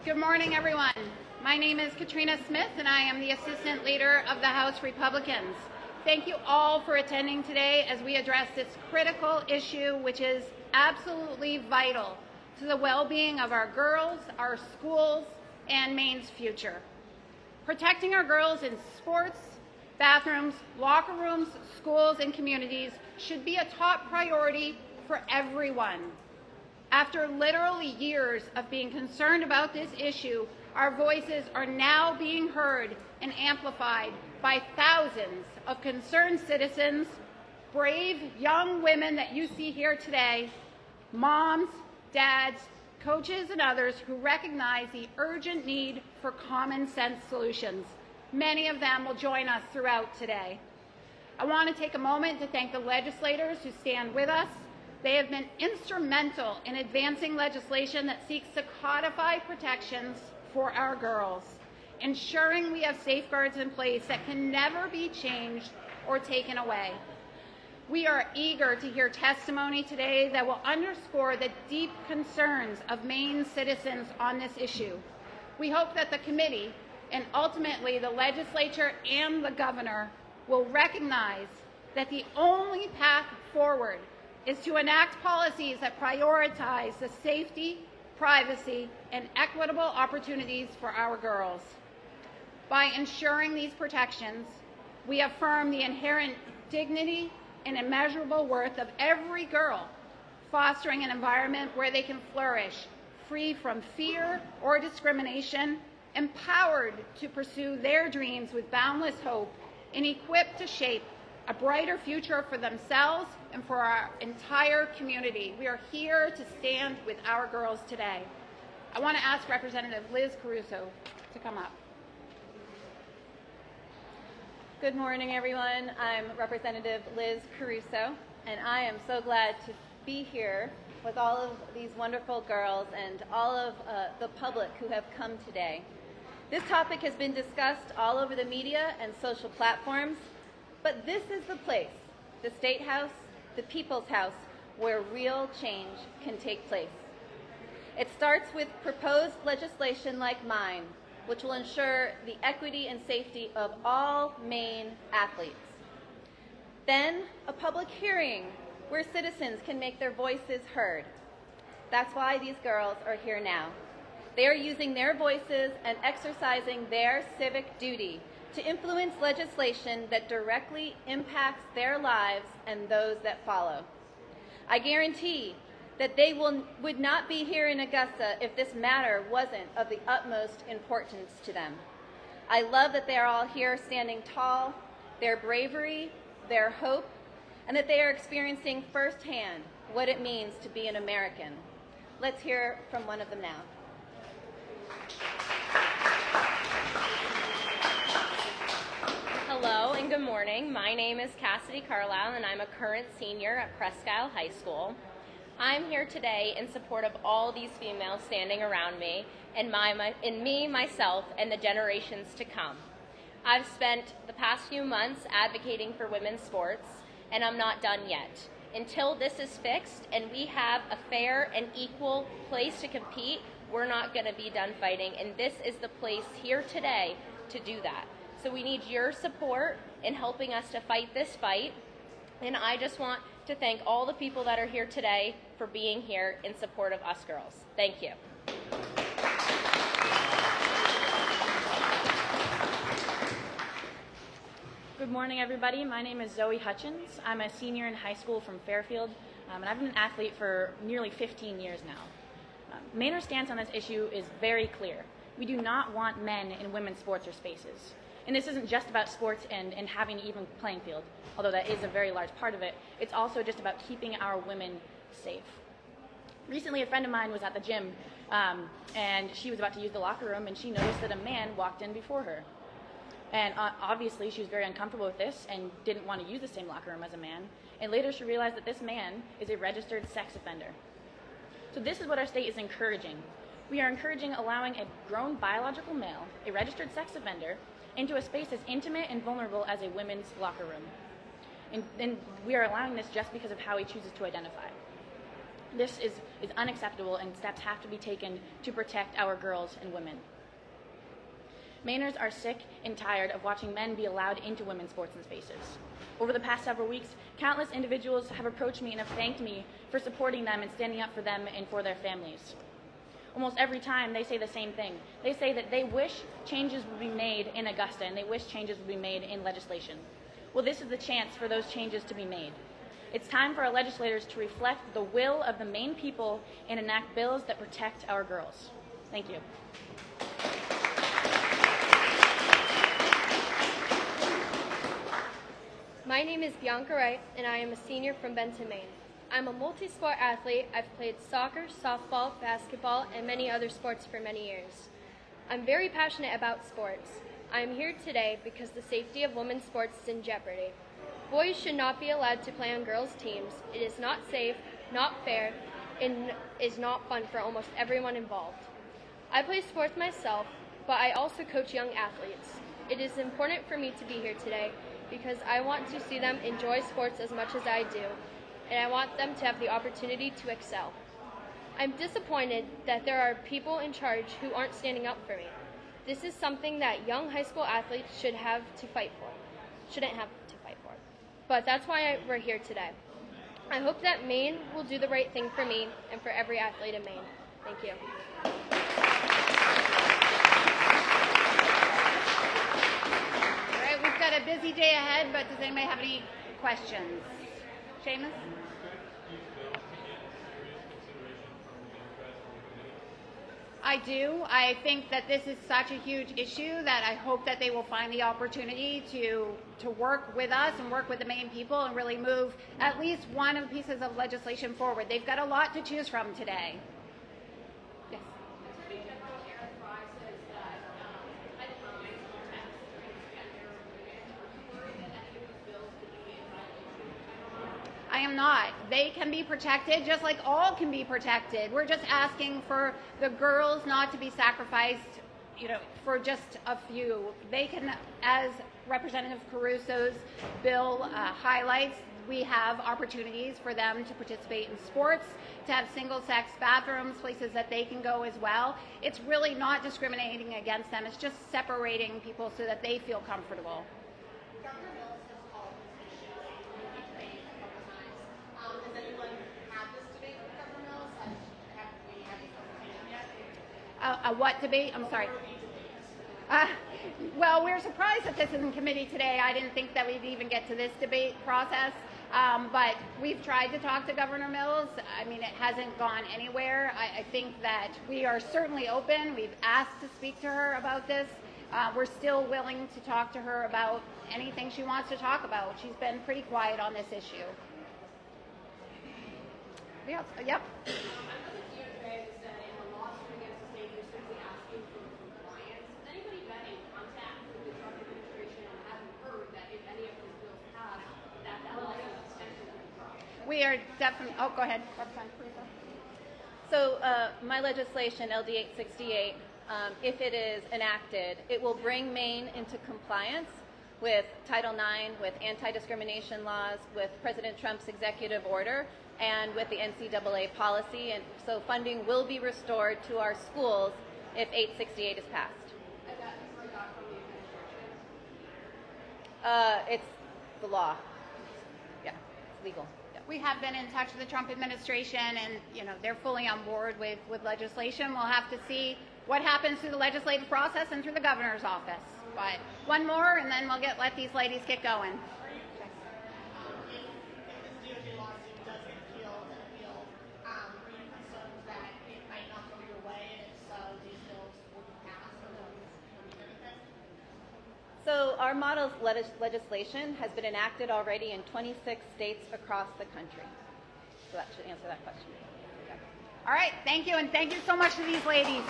Good morning, everyone. My name is Katrina Smith, and I am the Assistant Leader of the House Republicans. Thank you all for attending today as we address this critical issue, which is absolutely vital to the well-being of our girls, our schools, and Maine's future. Protecting our girls in sports, bathrooms, locker rooms, schools, and communities should be a top priority for everyone. After literally years of being concerned about this issue, our voices are now being heard and amplified by thousands of concerned citizens, brave young women that you see here today, moms, dads, coaches, and others who recognize the urgent need for common sense solutions. Many of them will join us throughout today. I want to take a moment to thank the legislators who stand with us. They have been instrumental in advancing legislation that seeks to codify protections for our girls, ensuring we have safeguards in place that can never be changed or taken away. We are eager to hear testimony today that will underscore the deep concerns of Maine citizens on this issue. We hope that the committee and ultimately the legislature and the governor will recognize that the only path forward is to enact policies that prioritize the safety, privacy, and equitable opportunities for our girls. By ensuring these protections, we affirm the inherent dignity and immeasurable worth of every girl, fostering an environment where they can flourish, free from fear or discrimination, empowered to pursue their dreams with boundless hope, and equipped to shape a brighter future for themselves and for our entire community. We are here to stand with our girls today. I want to ask Representative Liz Caruso to come up. Good morning, everyone. I'm Representative Liz Caruso, and I am so glad to be here with all of these wonderful girls and all of the public who have come today. This topic has been discussed all over the media and social platforms, but this is the place, the State House, the People's House, where real change can take place. It starts with proposed legislation like mine, which will ensure the equity and safety of all Maine athletes. Then, a public hearing where citizens can make their voices heard. That's why these girls are here now. They are using their voices and exercising their civic duty to influence legislation that directly impacts their lives and those that follow. I guarantee that they would not be here in Augusta if this matter wasn't of the utmost importance to them. I love that they are all here standing tall, their bravery, their hope, and that they are experiencing firsthand what it means to be an American. Let's hear from one of them now. Hello and good morning. My name is Cassidy Carlisle and I'm a current senior at Presque Isle High School. I'm here today in support of all these females standing around me and me, myself, and the generations to come. I've spent the past few months advocating for women's sports, and I'm not done yet. Until this is fixed and we have a fair and equal place to compete, we're not going to be done fighting, and this is the place here today to do that. So we need your support in helping us to fight this fight, and I just want to thank all the people that are here today for being here in support of us girls. Thank you. Good morning, everybody. My name is Zoe Hutchins. I'm a senior in high school from Fairfield, and I've been an athlete for nearly 15 years now. Maine's stance on this issue is very clear. We do not want men in women's sports or spaces. And this isn't just about sports and having an even playing field, although that is a very large part of it. It's also just about keeping our women safe. Recently, a friend of mine was at the gym, and she was about to use the locker room, and she noticed that a man walked in before her. And obviously, she was very uncomfortable with this and didn't want to use the same locker room as a man. And later, she realized that this man is a registered sex offender. So this is what our state is encouraging. We are encouraging allowing a grown biological male, a registered sex offender, into a space as intimate and vulnerable as a women's locker room. And we are allowing this just because of how he chooses to identify. This is unacceptable, and steps have to be taken to protect our girls and women. Mainers are sick and tired of watching men be allowed into women's sports and spaces. Over the past several weeks, countless individuals have approached me and have thanked me for supporting them and standing up for them and for their families. Almost every time they say the same thing. They say that they wish changes would be made in Augusta, and they wish changes would be made in legislation. Well, this is the chance for those changes to be made. It's time for our legislators to reflect the will of the Maine people and enact bills that protect our girls. Thank you. My name is Bianca Wright, and I am a senior from Benton, Maine. I'm a multi-sport athlete. I've played soccer, softball, basketball, and many other sports for many years. I'm very passionate about sports. I am here today because the safety of women's sports is in jeopardy. Boys should not be allowed to play on girls' teams. It is not safe, not fair, and is not fun for almost everyone involved. I play sports myself, but I also coach young athletes. It is important for me to be here today because I want to see them enjoy sports as much as I do, and I want them to have the opportunity to excel. I'm disappointed that there are people in charge who aren't standing up for me. This is something that young high school athletes shouldn't have to fight for. But that's why we're here today. I hope that Maine will do the right thing for me and for every athlete in Maine. Thank you. All right, we've got a busy day ahead, but does anybody have any questions? Seamus? I do. I think that this is such a huge issue that I hope that they will find the opportunity to work with us and work with the Maine people and really move at least one of the pieces of legislation forward. They've got a lot to choose from today. Yes. Attorney General Aaron Fry says that headlines, protests, transgender women. Are you worried that any of these bills could be in violation? I am not. They can be protected just like all can be protected. We're just asking for the girls not to be sacrificed, for just a few. They can, as Representative Caruso's bill highlights, we have opportunities for them to participate in sports, to have single-sex bathrooms, places that they can go as well. It's really not discriminating against them. It's just separating people so that they feel comfortable. Governor Mills has called this issue a debate a couple times. Has anyone had this debate with Governor Mills? Have we had this conversation yet? A what debate? I'm sorry. Well, we're surprised that this is in committee today. I didn't think that we'd even get to this debate process. But we've tried to talk to Governor Mills. I mean, it hasn't gone anywhere. I think that we are certainly open. We've asked to speak to her about this. We're still willing to talk to her about anything she wants to talk about. She's been pretty quiet on this issue. Yep. Another DOJ was that in a lawsuit against the state, you're simply asking for compliance. Has anybody been in contact with the Trump administration and hasn't heard that if any of those bills pass, that lawsuit extension will be dropped? We are definitely. Oh, go ahead. Representative Caruso. So my legislation, LD 868, if it is enacted, it will bring Maine into compliance with Title IX, with anti-discrimination laws, with President Trump's executive order, and with the NCAA policy. And so funding will be restored to our schools if 868 is passed. And that is heard that from the administration? It's the law. Yeah, it's legal. Yeah. We have been in touch with the Trump administration, and they're fully on board with legislation. We'll have to see what happens through the legislative process and through the governor's office. But one more, and then we'll let these ladies get going. If this DOJ lawsuit does get appealed, are you concerned that it might not go your way, and if so, these bills will be passed or will anything? So our model's legislation has been enacted already in 26 states across the country. So that should answer that question. All right, thank you, and thank you so much to these ladies.